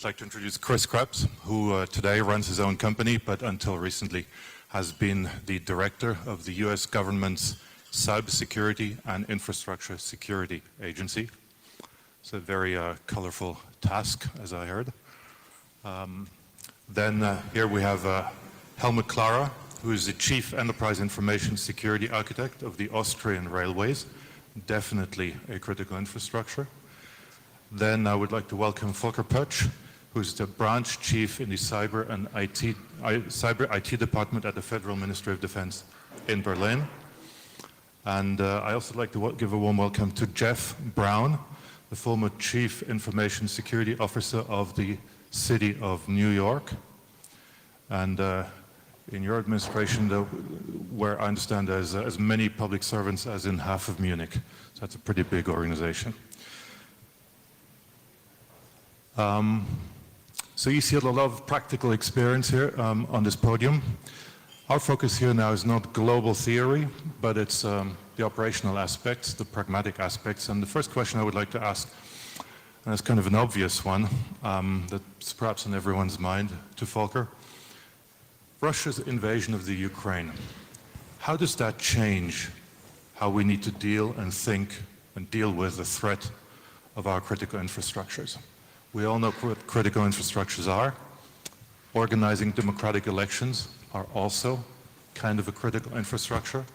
like to introduce Chris Krebs, who today runs his own company, but until recently has been the director of the US government's Cybersecurity and Infrastructure Security Agency. It's a very colorful task, as I heard. Here we have Helmut Klara, who is the Chief Enterprise Information Security Architect of the Austrian Railways, definitely a critical infrastructure. Then I would like to welcome Volker Pötsch, who's the branch chief in the Cyber IT department at the Federal Ministry of Defense in Berlin. And I also like to give a warm welcome to Jeff Brown, the former Chief Information Security Officer of the City of New York. And in your administration, where I understand there's as many public servants as in half of Munich. So that's a pretty big organization. So you see a lot of practical experience here on this podium. Our focus here now is not global theory, but it's the operational aspects, the pragmatic aspects. And the first question I would like to ask, and it's kind of an obvious one, that's perhaps on everyone's mind, to Volker. Russia's invasion of the Ukraine, how does that change how we need to deal and think and deal with the threat of our critical infrastructures? We all know what critical infrastructures are. Organizing democratic elections are also kind of a critical infrastructure.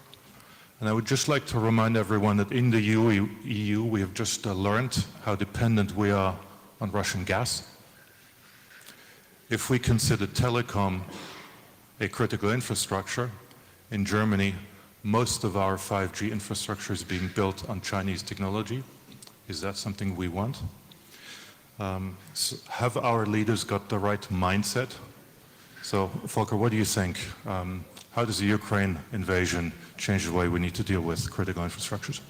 And I would just like to remind everyone that in the EU we have just learned how dependent we are on Russian gas. If we consider telecom a critical infrastructure, in Germany most of our 5G infrastructure is being built on Chinese technology. Is that something we want? So have our leaders got the right mindset? So, Volker, what do you think? How does the Ukraine invasion change the way we need to deal with critical infrastructures?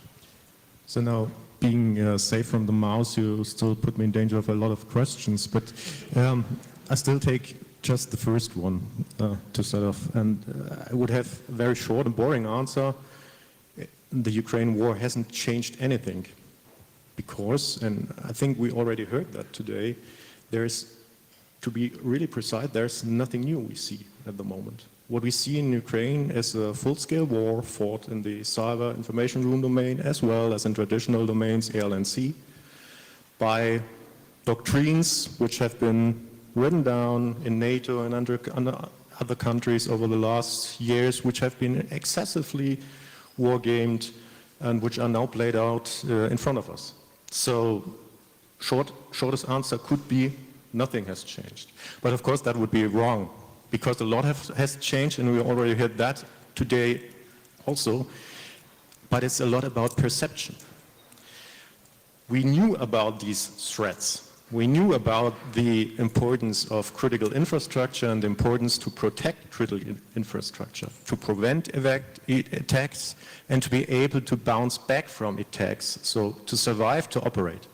So now, being safe from the mouse, you still put me in danger of a lot of questions, but I still take just the first one to start off. And I would have a very short and boring answer. The Ukraine war hasn't changed anything. Because, and I think we already heard that today, there's, to be really precise, there's nothing new we see at the moment. What we see in Ukraine is a full-scale war fought in the cyber information room domain as well as in traditional domains, AL and C, by doctrines which have been written down in NATO and under other countries over the last years, which have been excessively war-gamed and which are now played out in front of us. So, shortest answer could be nothing has changed. But of course that would be wrong, because a lot has changed, and we already heard that today also, but it's a lot about perception. We knew about these threats. We knew about the importance of critical infrastructure and the importance to protect critical infrastructure, to prevent attacks and to be able to bounce back from attacks, so to survive, to operate.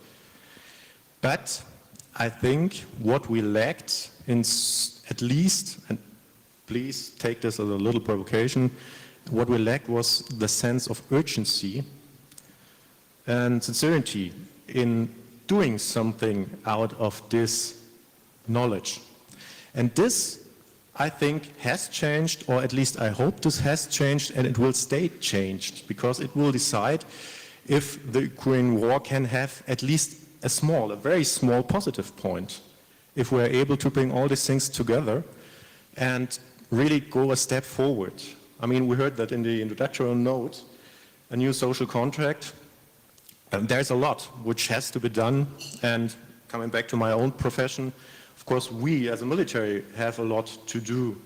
But I think what we lacked in at least, and please take this as a little provocation, what we lacked was the sense of urgency and sincerity in doing something out of this knowledge. And this, I think, has changed, or at least I hope this has changed, and it will stay changed, because it will decide if the Ukraine war can have at least a very small positive point, if we're able to bring all these things together and really go a step forward. I mean, we heard that in the introductory note, a new social contract. There's a lot which has to be done, and coming back to my own profession, of course we as a military have a lot to do,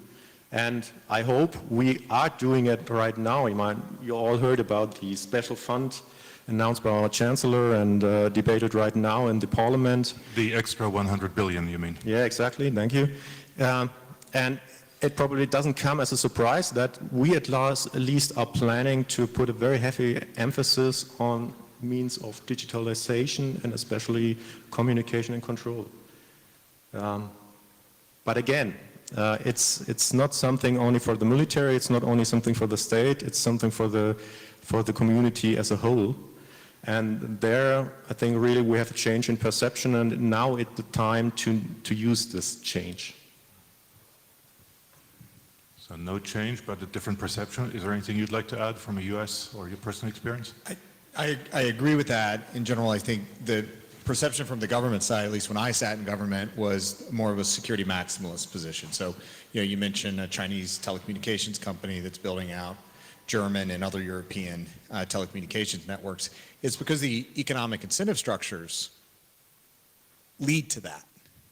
and I hope we are doing it right now. You all heard about the special fund announced by our Chancellor and debated right now in the Parliament. The extra 100 billion, you mean? Yeah, exactly, thank you. And it probably doesn't come as a surprise that we at least are planning to put a very heavy emphasis on means of digitalization and especially communication and control. But again, it's not something only for the military, it's not only something for the state, it's something for the community as a whole. And there, I think really we have a change in perception, and now it's the time to use this change. So no change, but a different perception. Is there anything you'd like to add from a US or your personal experience? I agree with that. In general, I think the perception from the government side, at least when I sat in government, was more of a security maximalist position. So, you mentioned a Chinese telecommunications company that's building out German and other European telecommunications networks. It's because the economic incentive structures lead to that.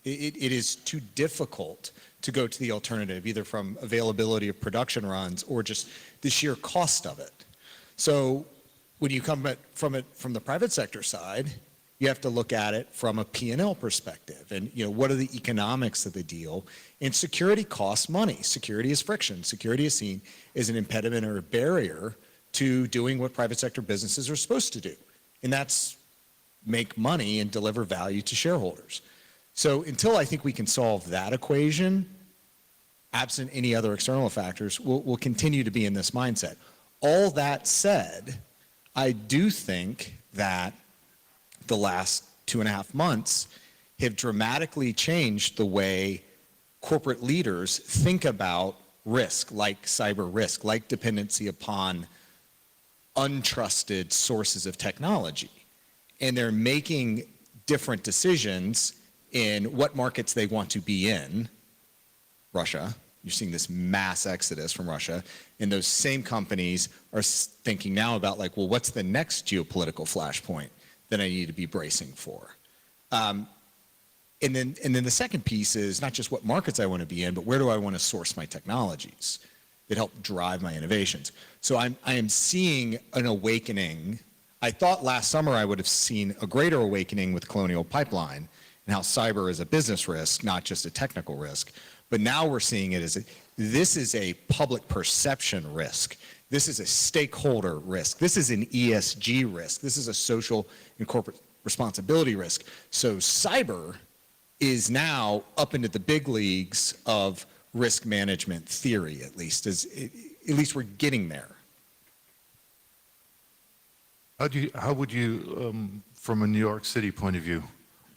It is too difficult to go to the alternative, either from availability of production runs or just the sheer cost of it. So when you come at from the private sector side, you have to look at it from a P&L perspective. And what are the economics of the deal? And security costs money. Security is friction. Security is seen as an impediment or a barrier to doing what private sector businesses are supposed to do. And that's make money and deliver value to shareholders. So until I think we can solve that equation, absent any other external factors, we'll continue to be in this mindset. All that said, I do think that the last 2.5 months have dramatically changed the way corporate leaders think about risk, like cyber risk, like dependency upon untrusted sources of technology. And they're making different decisions in what markets they want to be in. Russia, you're seeing this mass exodus from Russia, and those same companies are thinking now about like, well, what's the next geopolitical flashpoint that I need to be bracing for? And then the second piece is not just what markets I want to be in, but where do I want to source my technologies that help drive my innovations? So I am seeing an awakening. I thought last summer I would have seen a greater awakening with Colonial Pipeline and how cyber is a business risk, not just a technical risk. But now we're seeing it as this is a public perception risk. This is a stakeholder risk. This is an ESG risk. This is a social and corporate responsibility risk. So cyber is now up into the big leagues of risk management theory, at least we're getting there. How would you, from a New York City point of view,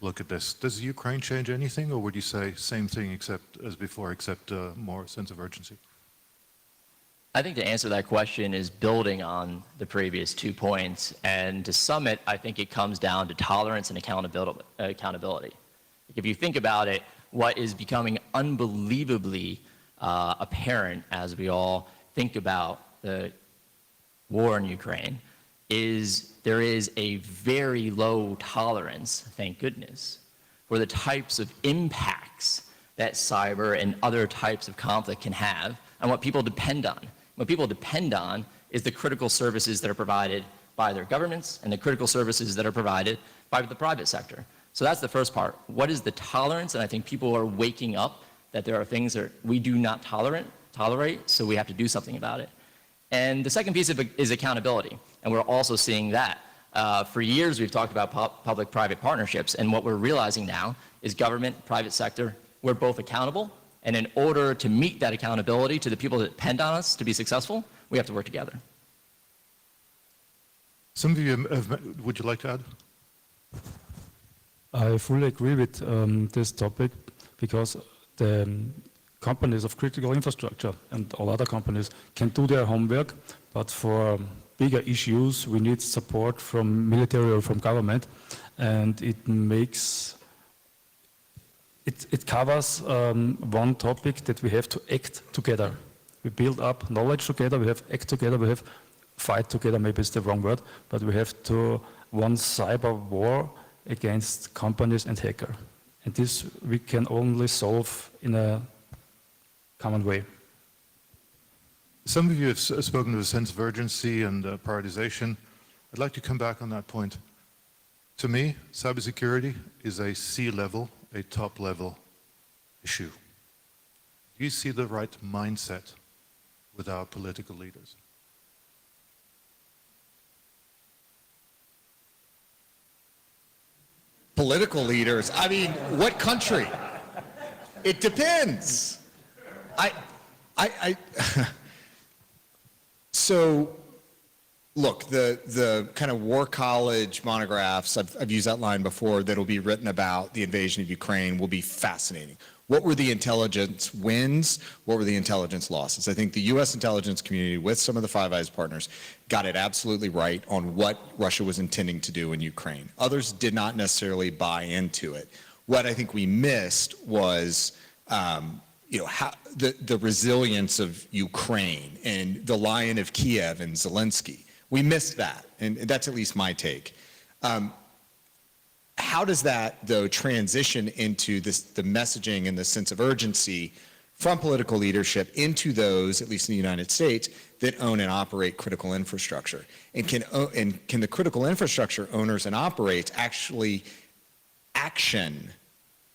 look at this? Does Ukraine change anything, or would you say same thing except as before, except more sense of urgency? I think to answer that question is building on the previous 2 points, and to sum it, I think it comes down to tolerance and accountability. If you think about it, what is becoming unbelievably apparent as we all think about the war in Ukraine is there is a very low tolerance, thank goodness, for the types of impacts that cyber and other types of conflict can have and what people depend on. What people depend on is the critical services that are provided by their governments and the critical services that are provided by the private sector. So that's the first part. What is the tolerance? And I think people are waking up that there are things that we do not tolerate, so we have to do something about it. And the second piece of it is accountability, and we're also seeing that. For years, we've talked about public-private partnerships, and what we're realizing now is government, private sector, we're both accountable, and in order to meet that accountability to the people that depend on us to be successful, we have to work together. Some of you would you like to add? I fully agree with this topic because the companies of critical infrastructure and all other companies can do their homework, but for bigger issues we need support from military or from government, and it covers one topic that we have to act together. We build up knowledge together, we have act together, we have fight together, maybe it's the wrong word, but we have to won cyber war against companies and hackers. And this we can only solve in a common way. Some of you have spoken of a sense of urgency and prioritization. I'd like to come back on that point. To me, cybersecurity is a C-level, a top-level issue. Do you see the right mindset with our political leaders? Political leaders, I mean, what country? It depends. So Look, the kind of war college monographs, I've used that line before, that'll be written about the invasion of Ukraine will be fascinating. What were the intelligence wins? What were the intelligence losses? I think the U.S. intelligence community, with some of the Five Eyes partners, got it absolutely right on what Russia was intending to do in Ukraine. Others did not necessarily buy into it. What I think we missed was how the resilience of Ukraine and the Lion of Kiev and Zelensky. We missed that, and that's at least my take. How does that, though, transition into the messaging and the sense of urgency from political leadership into those, at least in the United States, that own and operate critical infrastructure? And can the critical infrastructure owners and operators actually action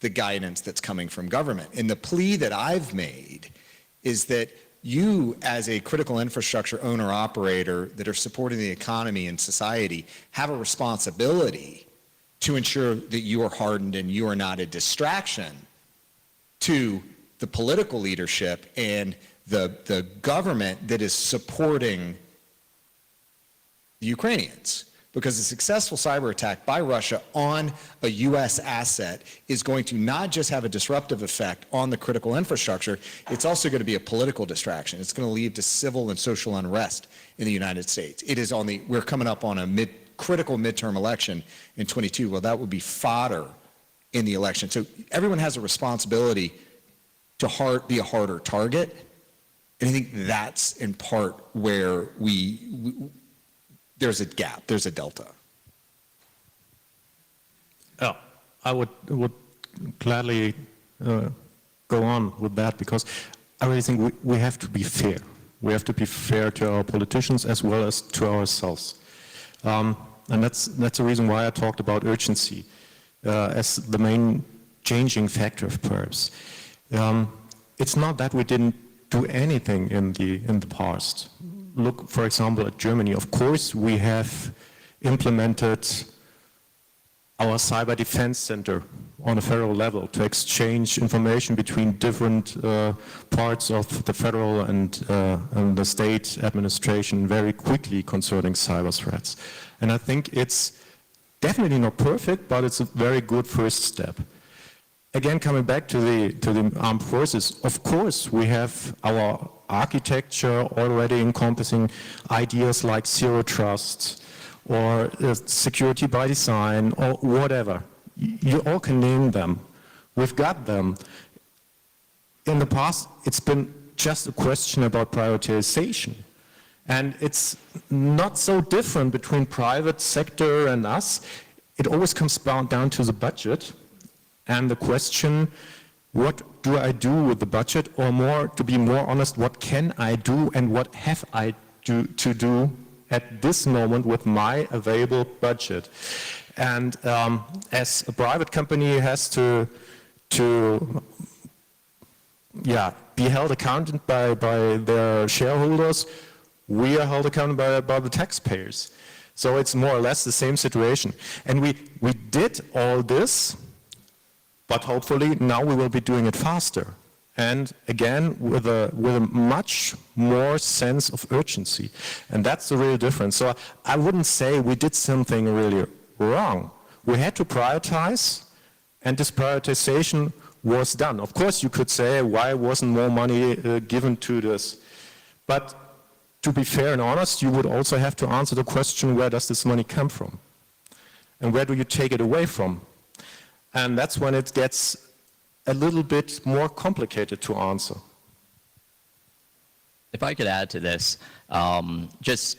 the guidance that's coming from government? And the plea that I've made is that you, as a critical infrastructure owner operator that are supporting the economy and society, have a responsibility to ensure that you are hardened and you are not a distraction to the political leadership and the government that is supporting the Ukrainians. Because a successful cyber attack by Russia on a U.S. asset is going to not just have a disruptive effect on the critical infrastructure, it's also going to be a political distraction. It's going to lead to civil and social unrest in the United States. We're coming up on a critical midterm election in 22. Well, that would be fodder in the election. So everyone has a responsibility to be a harder target. And I think that's in part where there's a gap, there's a delta. Oh, I would gladly go on with that, because I really think we have to be fair. We have to be fair to our politicians as well as to ourselves. And that's the reason why I talked about urgency as the main changing factor, perhaps. It's not that we didn't do anything in the past. Look, for example, at Germany. Of course, we have implemented our cyber defense center on a federal level to exchange information between different parts of the federal and the state administration very quickly concerning cyber threats. And I think it's definitely not perfect, but it's a very good first step. Again, coming back to the armed forces, of course, we have our architecture already encompassing ideas like zero trust or security by design or whatever. You all can name them. We've got them. In the past, it's been just a question about prioritization. And it's not so different between private sector and us. It always comes down to the budget and the question, what do I do with the budget? Or more, to be more honest, what can I do and what have I to do at this moment with my available budget? And as a private company has to be held accountable by their shareholders, we are held accountable by the taxpayers. So it's more or less the same situation. And we did all this, but hopefully now we will be doing it faster. And again, with a much more sense of urgency. And that's the real difference. So I wouldn't say we did something really wrong. We had to prioritize, and this prioritization was done. Of course, you could say, why wasn't more money given to this? But to be fair and honest, you would also have to answer the question, where does this money come from? And where do you take it away from? And that's when it gets a little bit more complicated to answer. If I could add to this, just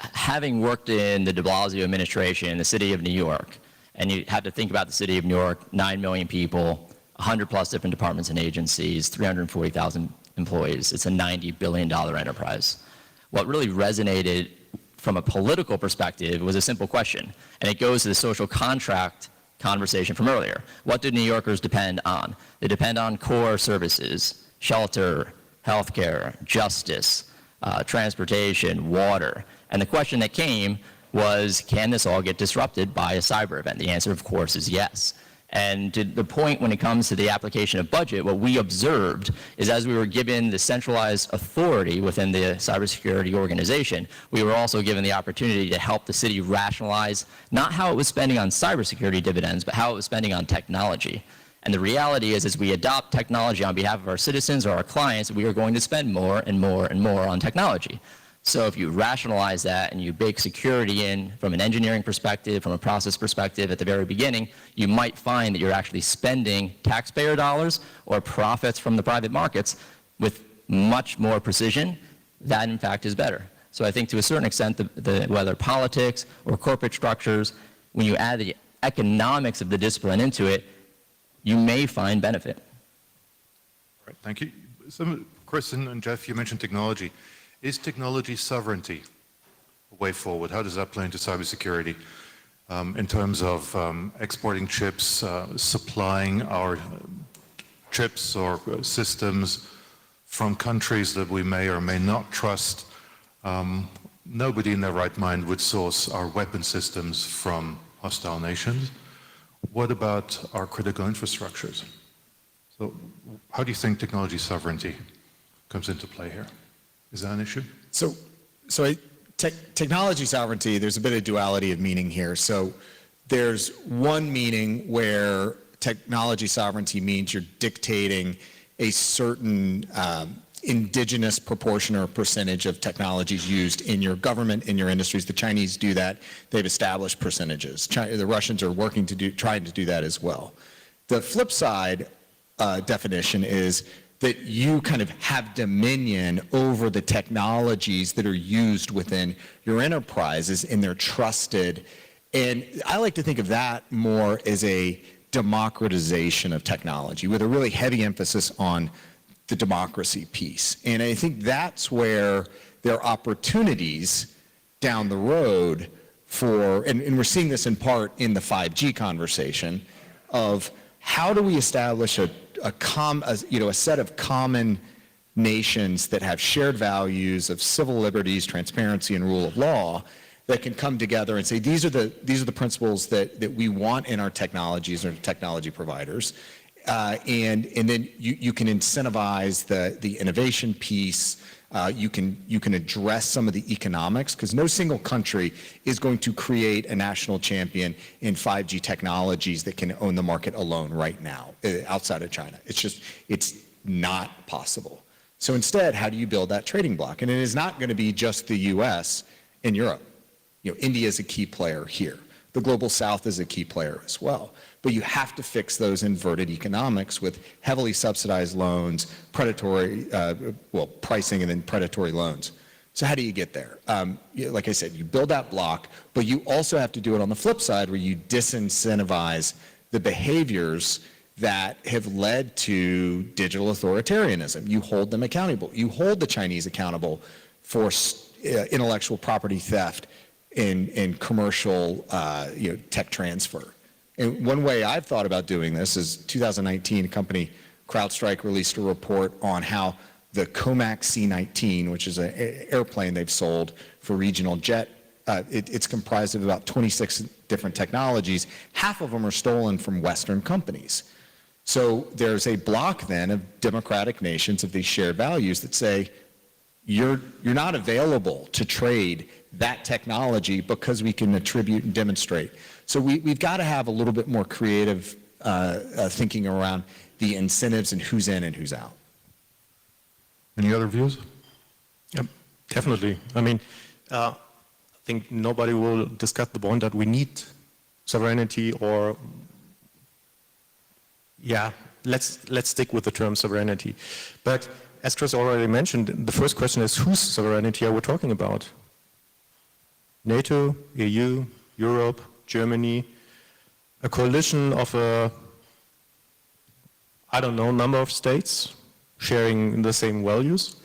having worked in the de Blasio administration in the city of New York, and you have to think about the city of New York, 9 million people, 100 plus different departments and agencies, 340,000 employees. It's a $90 billion enterprise. What really resonated from a political perspective was a simple question, and it goes to the social contract conversation from earlier. What do New Yorkers depend on? They depend on core services, shelter, healthcare, justice, transportation, water. And the question that came was, can this all get disrupted by a cyber event? The answer, of course, is yes. And to the point when it comes to the application of budget, what we observed is as we were given the centralized authority within the cybersecurity organization, we were also given the opportunity to help the city rationalize not how it was spending on cybersecurity dividends, but how it was spending on technology. And the reality is, as we adopt technology on behalf of our citizens or our clients, we are going to spend more and more and more on technology. So if you rationalize that and you bake security in from an engineering perspective, from a process perspective at the very beginning, you might find that you're actually spending taxpayer dollars or profits from the private markets with much more precision. That, in fact, is better. So I think to a certain extent, whether politics or corporate structures, when you add the economics of the discipline into it, you may find benefit. All right, thank you. Chris and Jeff, you mentioned technology. Is technology sovereignty a way forward? How does that play into cybersecurity in terms of exporting chips, supplying our chips or systems from countries that we may or may not trust? Nobody in their right mind would source our weapon systems from hostile nations. What about our critical infrastructures? So how do you think technology sovereignty comes into play here? Is that an issue? Technology sovereignty, there's a bit of duality of meaning here. So there's one meaning where technology sovereignty means you're dictating a certain indigenous proportion or percentage of technologies used in your government, in your industries. The Chinese do that. They've established percentages. The Russians are trying to do that as well. The flip side definition is that you kind of have dominion over the technologies that are used within your enterprises, and they're trusted. And I like to think of that more as a democratization of technology with a really heavy emphasis on the democracy piece. And I think that's where there are opportunities down the road for, and we're seeing this in part in the 5G conversation, of how do we establish a set of common nations that have shared values of civil liberties, transparency, and rule of law that can come together and say, these are the principles that we want in our technologies or technology providers. And then you can incentivize the innovation piece. You can address some of the economics, because no single country is going to create a national champion in 5G technologies that can own the market alone right now, outside of China. It's not possible. So instead, how do you build that trading block? And it is not going to be just the US and Europe. India is a key player here. The Global South is a key player as well. But you have to fix those inverted economics with heavily subsidized loans, predatory, pricing, and then predatory loans. So how do you get there? Like I said, you build that block, but you also have to do it on the flip side, where you disincentivize the behaviors that have led to digital authoritarianism. You hold them accountable. You hold the Chinese accountable for intellectual property theft and commercial tech transfer. And one way I've thought about doing this is 2019, a company, CrowdStrike, released a report on how the Comac C-19, which is an airplane they've sold for regional jet, it's comprised of about 26 different technologies. Half of them are stolen from Western companies. So there's a block then of democratic nations of these shared values that say, you're not available to trade that technology because we can attribute and demonstrate. So we've got to have a little bit more creative thinking around the incentives and who's in and who's out. Any other views? Yep, definitely. I mean, I think nobody will discuss the point that we need sovereignty, or, yeah, let's stick with the term sovereignty. But as Chris already mentioned, the first question is, whose sovereignty are we talking about? NATO, EU, Europe, Germany, a coalition of number of states sharing the same values.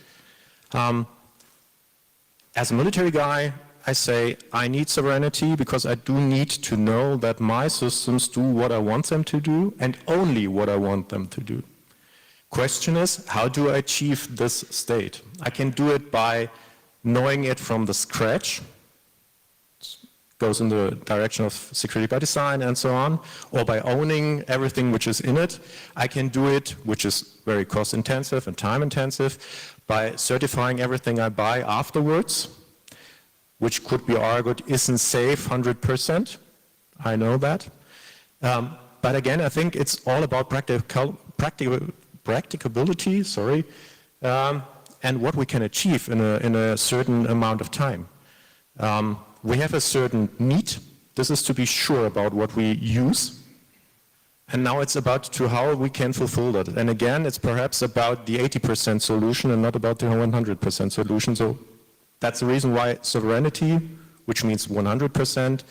As a military guy, I say I need sovereignty because I do need to know that my systems do what I want them to do and only what I want them to do. Question is, how do I achieve this state? I can do it by knowing it from the scratch, goes in the direction of security by design and so on, or by owning everything which is in it. I can do it, which is very cost intensive and time intensive, by certifying everything I buy afterwards, which could be argued isn't safe 100%. I know that. But again, I think it's all about practicability, and what we can achieve in a certain amount of time. We have a certain need. This is to be sure about what we use. And now it's about how we can fulfill that. And again, it's perhaps about the 80% solution and not about the 100% solution. So that's the reason why sovereignty, which means 100%,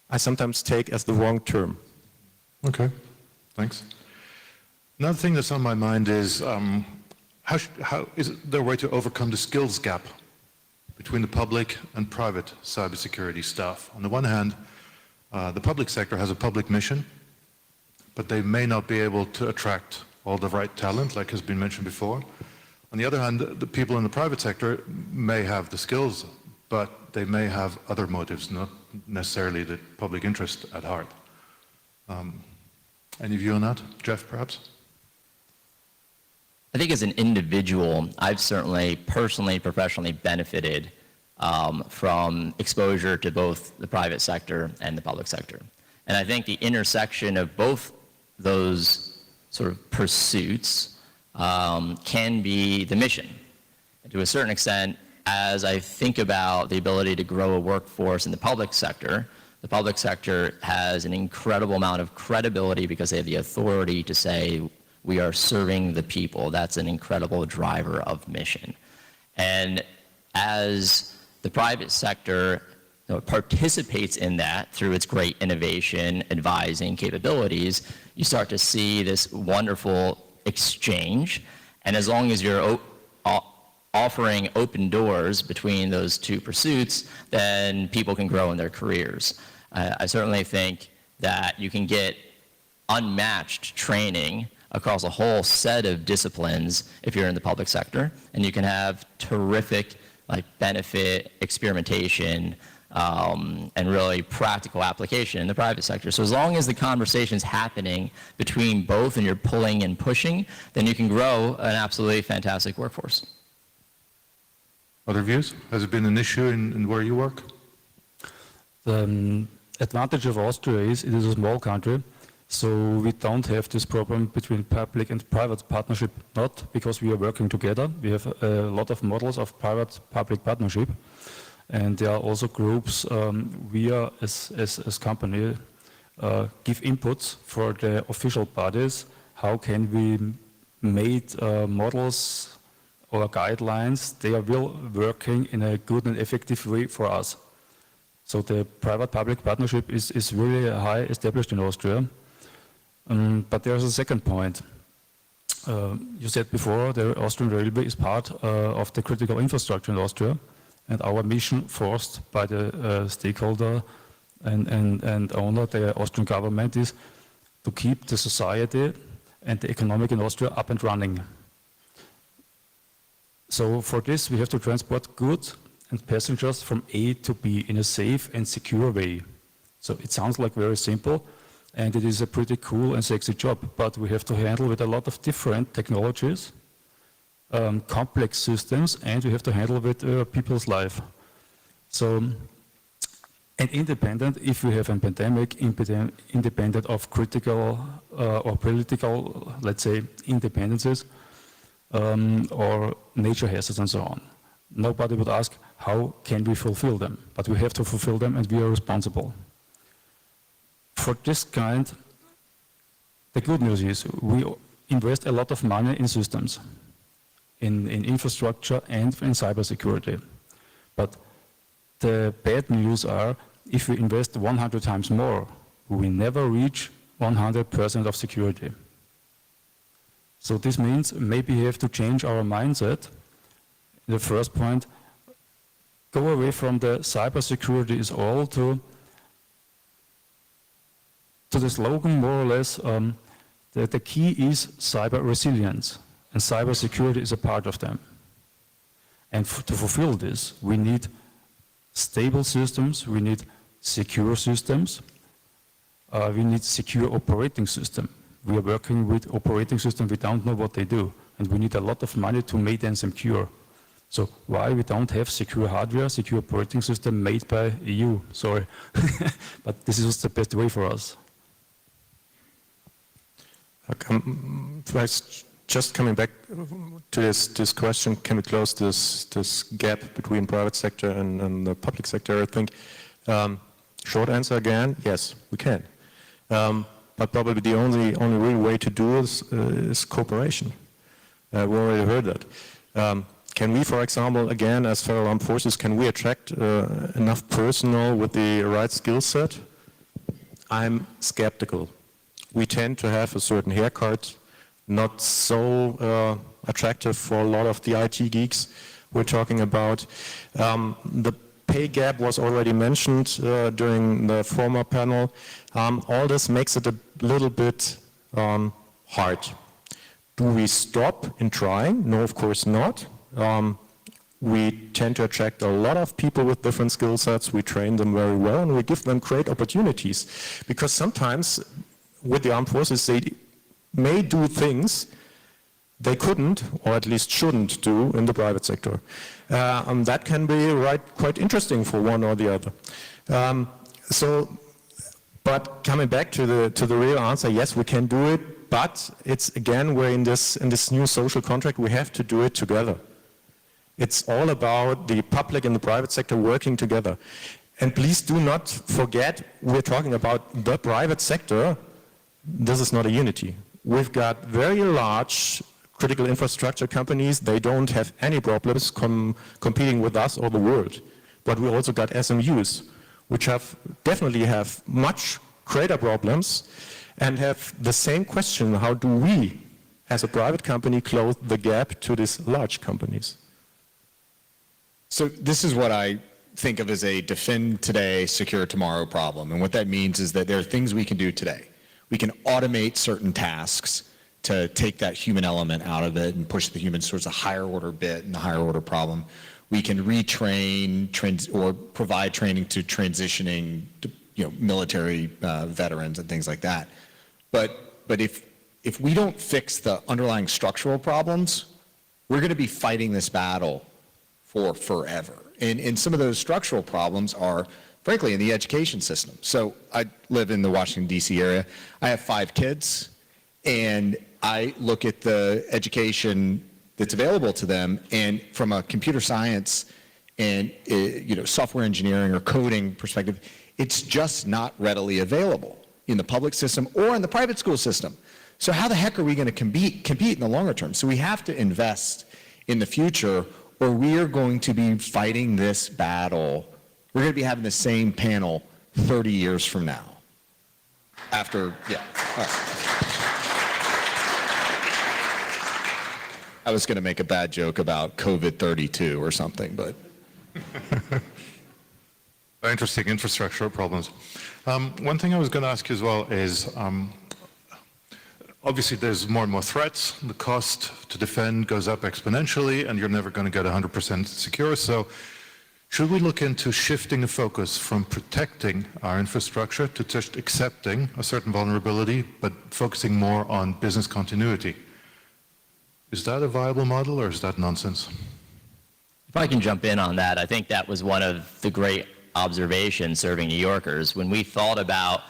I sometimes take as the wrong term. Okay, thanks. Another thing that's on my mind is how is there a way to overcome the skills gap between the public and private cybersecurity staff? On the one hand, the public sector has a public mission, but they may not be able to attract all the right talent, like has been mentioned before. On the other hand, the people in the private sector may have the skills, but they may have other motives, not necessarily the public interest at heart. Any view on that? Jeff, perhaps? I think as an individual, I've certainly personally, professionally benefited from exposure to both the private sector and the public sector. And I think the intersection of both those sort of pursuits can be the mission. And to a certain extent, as I think about the ability to grow a workforce in the public sector has an incredible amount of credibility because they have the authority to say, we are serving the people. That's an incredible driver of mission. And as the private sector participates in that through its great innovation, advising capabilities, you start to see this wonderful exchange. And as long as you're offering open doors between those two pursuits, then people can grow in their careers. I certainly think that you can get unmatched training across a whole set of disciplines if you're in the public sector, and you can have terrific benefit, experimentation, and really practical application in the private sector. So as long as the conversation's happening between both and you're pulling and pushing, then you can grow an absolutely fantastic workforce. Other views? Has it been an issue in where you work? The advantage of Austria is it is a small country, so we don't have this problem between public and private partnership, not because we are working together. We have a lot of models of private-public partnership, and there are also groups we are, as company, give inputs for the official bodies. How can we make models or guidelines? They are working in a good and effective way for us. So the private-public partnership is really high established in Austria. But there's a second point. You said before the Austrian Railway is part of the critical infrastructure in Austria, and our mission forced by the stakeholder and owner, the Austrian government, is to keep the society and the economic in Austria up and running. So for this we have to transport goods and passengers from A to B in a safe and secure way. So it sounds like very simple, and it is a pretty cool and sexy job, but we have to handle with a lot of different technologies, complex systems, and we have to handle with people's life. So, and independent, if we have a pandemic, independent of critical or political, let's say, independencies, or nature hazards and so on. Nobody would ask, how can we fulfill them? But we have to fulfill them, and we are responsible. For this kind, the good news is we invest a lot of money in systems, in infrastructure and in cybersecurity. But the bad news are, if we invest 100 times more, we will never reach 100% of security. So this means maybe we have to change our mindset. The first point, go away from the cybersecurity is all to the slogan, more or less, that the key is cyber resilience, and cybersecurity is a part of them. And to fulfill this, we need stable systems, we need secure systems. We need secure operating system. We are working with operating system, we don't know what they do, and we need a lot of money to make them secure. So why we don't have secure hardware, secure operating system made by EU? Sorry, but this is the best way for us. First, just coming back to this question, can we close this gap between private sector and the public sector? I think short answer again, yes, we can. But probably the only real way to do this is cooperation. We already heard that. Can we, for example, again, as Federal Armed Forces, can we attract enough personnel with the right skill set? I'm skeptical. We tend to have a certain haircut, not so attractive for a lot of the IT geeks we're talking about. The pay gap was already mentioned during the former panel. All this makes it a little bit hard. Do we stop in trying? No, of course not. We tend to attract a lot of people with different skill sets. We train them very well and we give them great opportunities. Because sometimes with the armed forces, they may do things they couldn't, or at least shouldn't do in the private sector. And that can be quite interesting for one or the other. But coming back to the real answer, yes, we can do it, but it's again, we're in this new social contract, we have to do it together. It's all about the public and the private sector working together. And please do not forget, we're talking about the private sector. This is not a unity. We've got very large critical infrastructure companies. They don't have any problems competing with us or the world. But we also got SMUs, which definitely have much greater problems and have the same question: how do we, as a private company, close the gap to these large companies? So this is what I think of as a defend today, secure tomorrow problem. And what that means is that there are things we can do today. We can automate certain tasks to take that human element out of it and push the humans towards a higher order bit and a higher order problem. We can retrain or provide training to transitioning military veterans and things like that. But if we don't fix the underlying structural problems, we're going to be fighting this battle for forever. And some of those structural problems are, frankly, in the education system. So I live in the Washington, D.C. area. I have 5 kids, and I look at the education that's available to them, and from a computer science and software engineering or coding perspective, it's just not readily available in the public system or in the private school system. So how the heck are we going to compete in the longer term? So we have to invest in the future, or we are going to be fighting this battle. We're going to be having the same panel 30 years from now. After, yeah. All right. I was going to make a bad joke about COVID-32 or something, but. Interesting infrastructure problems. One thing I was going to ask you as well is, obviously there's more and more threats. The cost to defend goes up exponentially, and you're never going to get 100% secure. So should we look into shifting the focus from protecting our infrastructure to just accepting a certain vulnerability, but focusing more on business continuity? Is that a viable model, or is that nonsense? If I can jump in on that, I think that was one of the great observations serving New Yorkers. When we thought about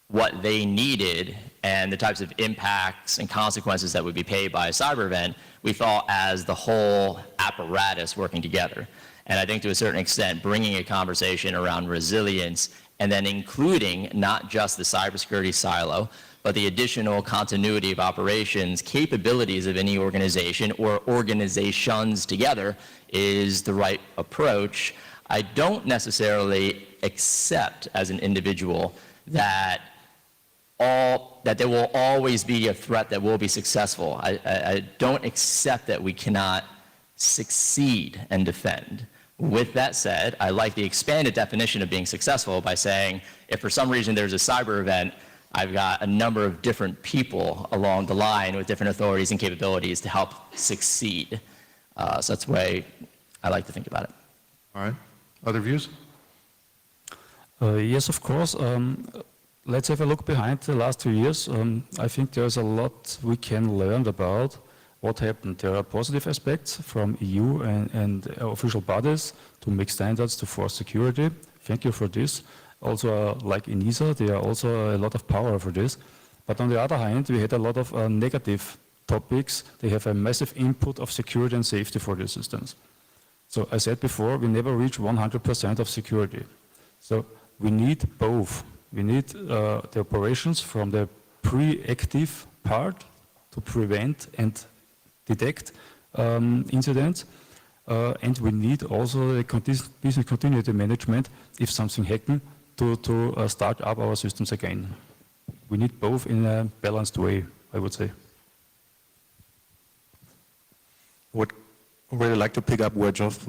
what they needed and the types of impacts and consequences that would be paid by a cyber event, we thought as the whole apparatus working together. And I think to a certain extent, bringing a conversation around resilience and then including not just the cybersecurity silo, but the additional continuity of operations, capabilities of any organization or organizations together is the right approach. I don't necessarily accept as an individual that there will always be a threat that will be successful. I don't accept that we cannot succeed and defend. With that said, I like the expanded definition of being successful by saying, if for some reason there's a cyber event, I've got a number of different people along the line with different authorities and capabilities to help succeed. So that's the way I like to think about it. All right. Other views? Yes, of course. Let's have a look behind the last 2 years. I think there's a lot we can learn about what happened. There are positive aspects from EU and official bodies to make standards to force security. Thank you for this. Also, like ENISA, there are also a lot of power for this. But on the other hand, we had a lot of negative topics. They have a massive input of security and safety for the systems. So I said before, we never reach 100% of security. So we need both. We need the operations from the pre-active part to prevent and detect incidents. And we need also the business continuity management if something happens to start up our systems again. We need both in a balanced way, I would say. Would really like to pick up where Geoff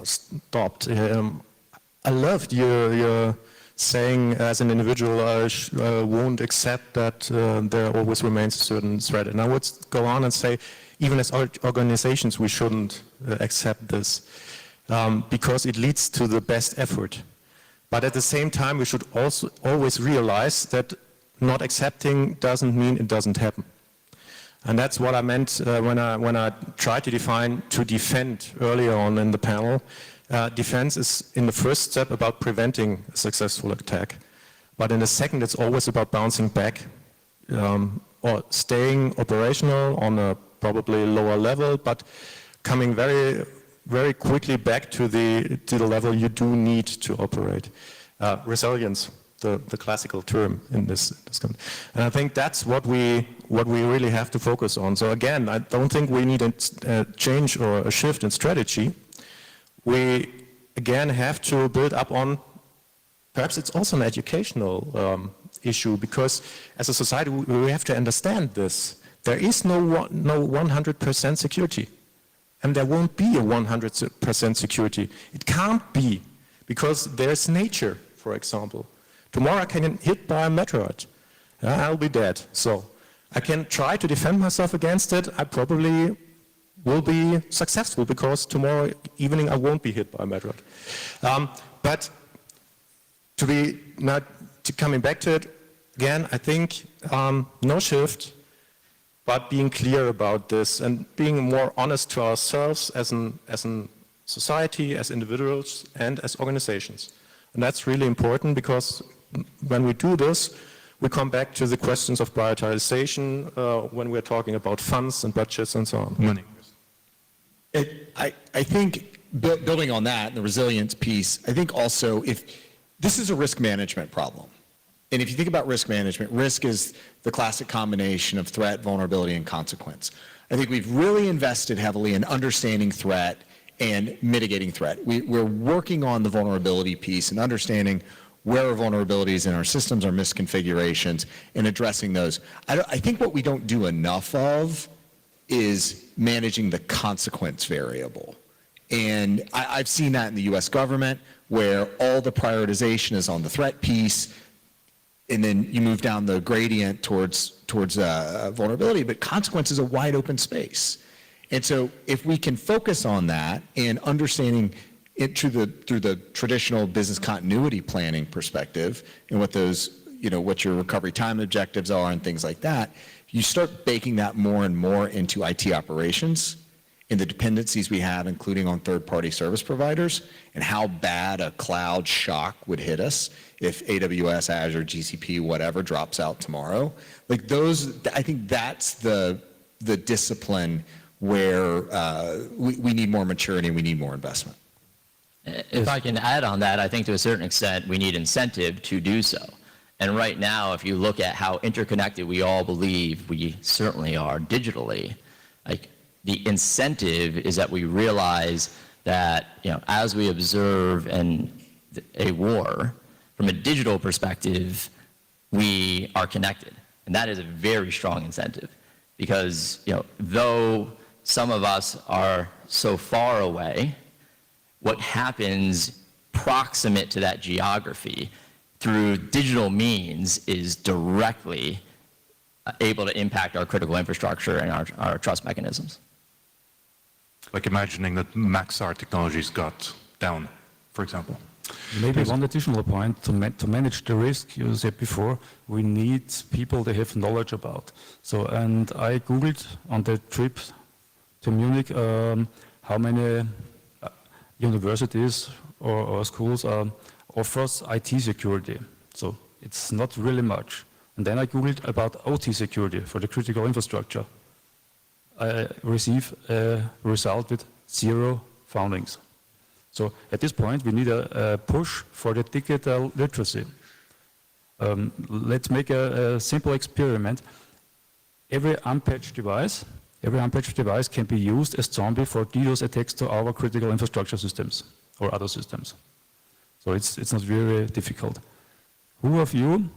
stopped. I loved your saying as an individual I won't accept that there always remains a certain threat. And I would go on and say, even as organizations, we shouldn't accept this because it leads to the best effort. But at the same time, we should also always realize that not accepting doesn't mean it doesn't happen. And that's what I meant when I tried to define to defend earlier on in the panel. Defense is in the first step about preventing a successful attack. But in the second, it's always about bouncing back or staying operational on a probably lower level, but coming very, very quickly back to the level you do need to operate. Resilience, the classical term in this context. And I think that's what we really have to focus on. So again, I don't think we need a change or a shift in strategy. We again have to build up on, perhaps it's also an educational issue, because as a society we have to understand this. There is no 100% security, and there won't be a 100% security. It can't be, because there's nature, for example. Tomorrow I can get hit by a meteorite. I'll be dead. So I can try to defend myself against it. I probably will be successful because tomorrow evening I won't be hit by a meteorite. But coming back to it, again, I think no shift, but being clear about this and being more honest to ourselves as a society, as individuals, and as organizations. And that's really important, because when we do this, we come back to the questions of prioritization when we're talking about funds and budgets and so on. Money. I think building on that, the resilience piece, I think also if this is a risk management problem. And if you think about risk management, risk is the classic combination of threat, vulnerability, and consequence. I think we've really invested heavily in understanding threat and mitigating threat. We're working on the vulnerability piece and understanding where are vulnerabilities in our systems, our misconfigurations, and addressing those. I think what we don't do enough of is managing the consequence variable. And I've seen that in the US government, where all the prioritization is on the threat piece, and then you move down the gradient towards vulnerability, but consequence is a wide open space. And so if we can focus on that and understanding it through the traditional business continuity planning perspective and what those, what your recovery time objectives are and things like that, you start baking that more and more into IT operations and the dependencies we have, including on third-party service providers, and how bad a cloud shock would hit us if AWS, Azure, GCP, whatever drops out tomorrow. Like those, I think that's the discipline where we need more maturity and we need more investment. If I can add on that, I think to a certain extent we need incentive to do so. And right now, if you look at how interconnected we all believe we certainly are digitally, like the incentive is that we realize that, as we observe a war, from a digital perspective, we are connected. And that is a very strong incentive, because, though some of us are so far away, what happens proximate to that geography through digital means is directly able to impact our critical infrastructure and our trust mechanisms. Like imagining that Maxar technologies got down, for example. Maybe one additional point to manage the risk, you said before, we need people that have knowledge about. So, and I Googled on the trip to Munich how many universities or schools offers IT security. So it's not really much. And then I Googled about OT security for the critical infrastructure. I receive a result with 0 foundings. So at this point, we need a push for the digital literacy. Let's make a simple experiment. Every unpatched device can be used as zombie for DDoS attacks to our critical infrastructure systems or other systems. So it's not very difficult. Who of you,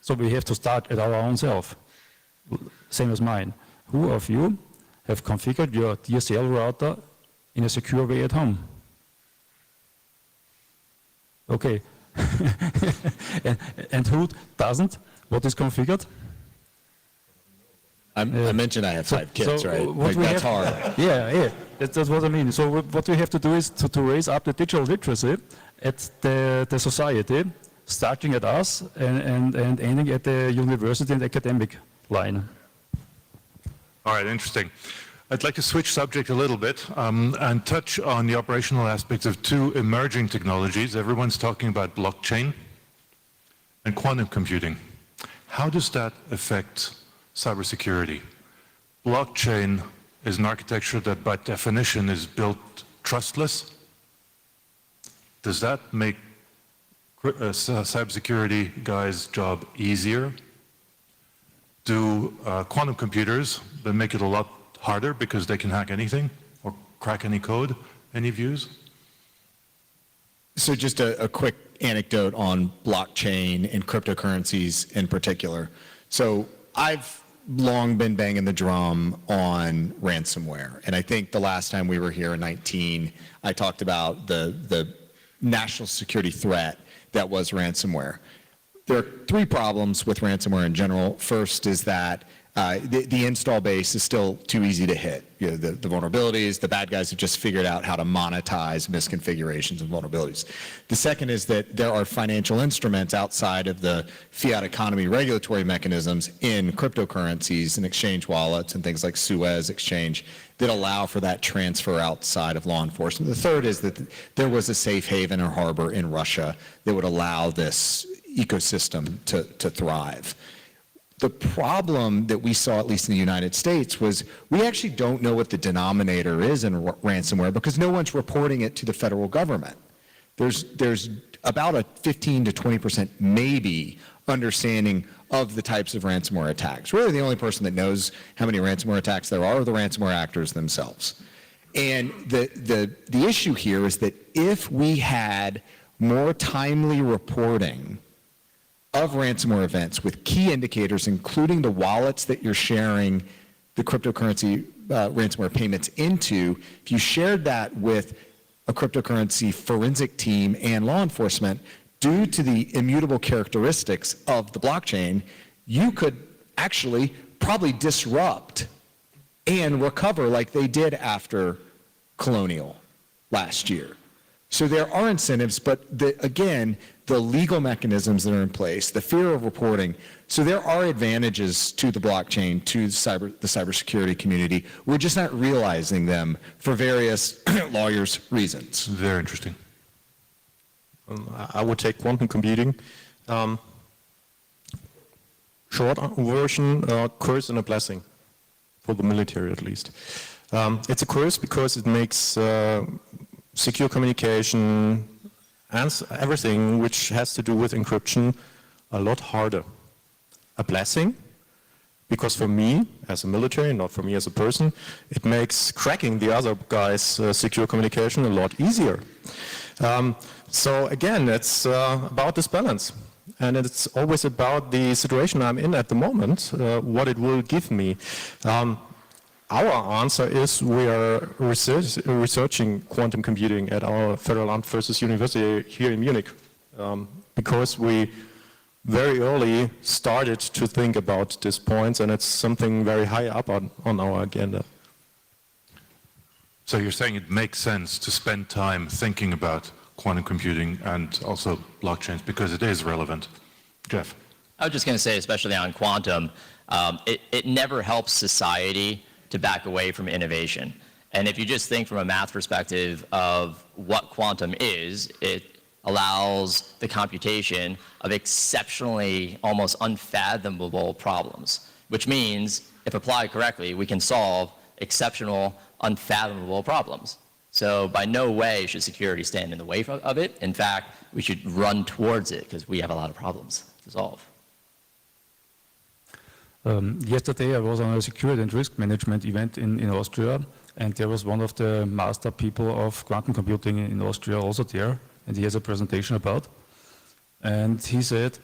so we have to start at our own self, same as mine. Who of you have configured your DSL router in a secure way at home? Okay. and who doesn't? What is configured? I mentioned I have 5 kids, so right? what Like, we that's have, hard. Yeah, that's what I mean. So what we have to do is to raise up the digital literacy at the society, starting at us and ending at the university and academic line. All right, interesting. I'd like to switch subject a little bit and touch on the operational aspects of 2 emerging technologies. Everyone's talking about blockchain and quantum computing. How does that affect cybersecurity? Blockchain is an architecture that by definition is built trustless. Does that make cybersecurity guys' job easier? Do quantum computers that make it a lot harder because they can hack anything or crack any code? Any views? So just a quick anecdote on blockchain and cryptocurrencies in particular. So I've long been banging the drum on ransomware. And I think the last time we were here in 19, I talked about the national security threat that was ransomware. There are 3 problems with ransomware in general. First is that the install base is still too easy to hit. You know, the vulnerabilities, the bad guys have just figured out how to monetize misconfigurations and vulnerabilities. The second is that there are financial instruments outside of the fiat economy regulatory mechanisms in cryptocurrencies and exchange wallets and things like Suez Exchange that allow for that transfer outside of law enforcement. The third is that there was a safe haven or harbor in Russia that would allow this ecosystem to thrive. The problem that we saw, at least in the United States, was we actually don't know what the denominator is in ransomware because no one's reporting it to the federal government. There's about a 15 to 20% maybe understanding of the types of ransomware attacks. Really, the only person that knows how many ransomware attacks there are the ransomware actors themselves. And the issue here is that if we had more timely reporting of ransomware events with key indicators, including the wallets that you're sharing the cryptocurrency ransomware payments into, if you shared that with a cryptocurrency forensic team and law enforcement, due to the immutable characteristics of the blockchain, you could actually probably disrupt and recover like they did after Colonial last year. So there are incentives, but again, the legal mechanisms that are in place, the fear of reporting. So there are advantages to the blockchain, to the cybersecurity community. We're just not realizing them for various lawyers' reasons. Very interesting. I would take quantum computing. Short version, curse and a blessing, for the military at least. It's a curse because it makes secure communication and everything which has to do with encryption a lot harder. A blessing, because for me as a military, not for me as a person, it makes cracking the other guy's secure communication a lot easier. So again, it's about this balance. And it's always about the situation I'm in at the moment, what it will give me. Our answer is we are researching quantum computing at our Federal Armed Forces University here in Munich, because we very early started to think about these points, and it's something very high up on our agenda. So you're saying it makes sense to spend time thinking about quantum computing and also blockchains, because it is relevant. Jeff? I was just going to say, especially on quantum, it never helps society to back away from innovation. And if you just think from a math perspective of what quantum is, it allows the computation of exceptionally, almost unfathomable problems, which means, if applied correctly, we can solve exceptional, unfathomable problems. So by no way should security stand in the way of it. In fact, we should run towards it because we have a lot of problems to solve. Yesterday I was on a security and risk management event in Austria, and there was one of the master people of quantum computing in Austria also there, and he has a presentation about. And he said,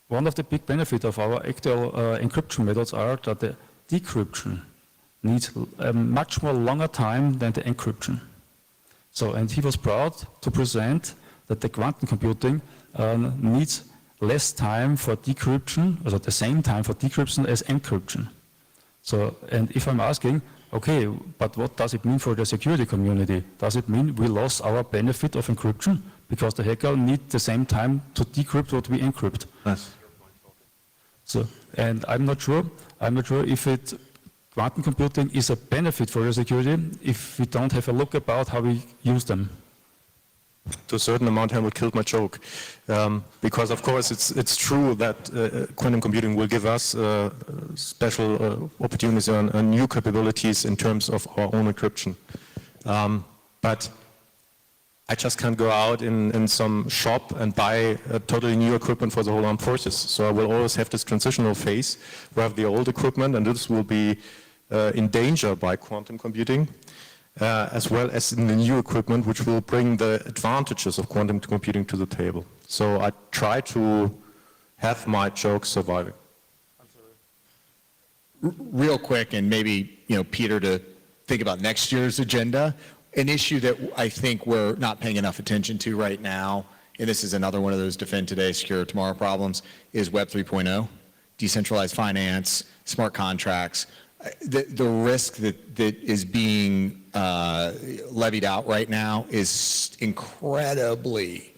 one of the big benefits of our actual encryption methods are that the decryption needs a much more longer time than the encryption. So, and he was proud to present that the quantum computing needs less time for decryption, or the same time for decryption as encryption. So, and if I'm asking, okay, but what does it mean for the security community? Does it mean we lost our benefit of encryption because the hacker needs the same time to decrypt what we encrypt? Yes. So, and I'm not sure if quantum computing is a benefit for the security if we don't have a look about how we use them. To a certain amount, Helmut killed my joke, because of course it's true that quantum computing will give us special opportunities and new capabilities in terms of our own encryption. But I just can't go out in some shop and buy totally new equipment for the whole armed forces. So I will always have this transitional phase where I have the old equipment, and this will be in danger by quantum computing. As well as in the new equipment, which will bring the advantages of quantum computing to the table. So I try to have my jokes surviving. Real quick, and maybe, Peter, to think about next year's agenda, an issue that I think we're not paying enough attention to right now, and this is another one of those defend today, secure tomorrow problems, is Web 3.0, decentralized finance, smart contracts. The risk that is being levied out right now is incredibly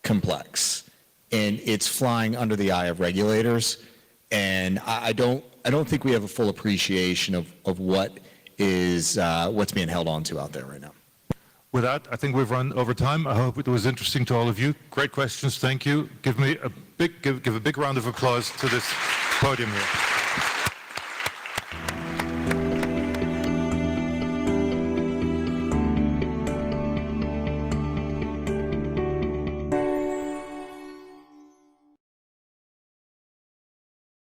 complex, and it's flying under the eye of regulators. And I don't think we have a full appreciation of what is what's being held on to out there right now. With that, I think we've run over time. I hope it was interesting to all of you. Great questions. Thank you. Give a big round of applause to this podium here.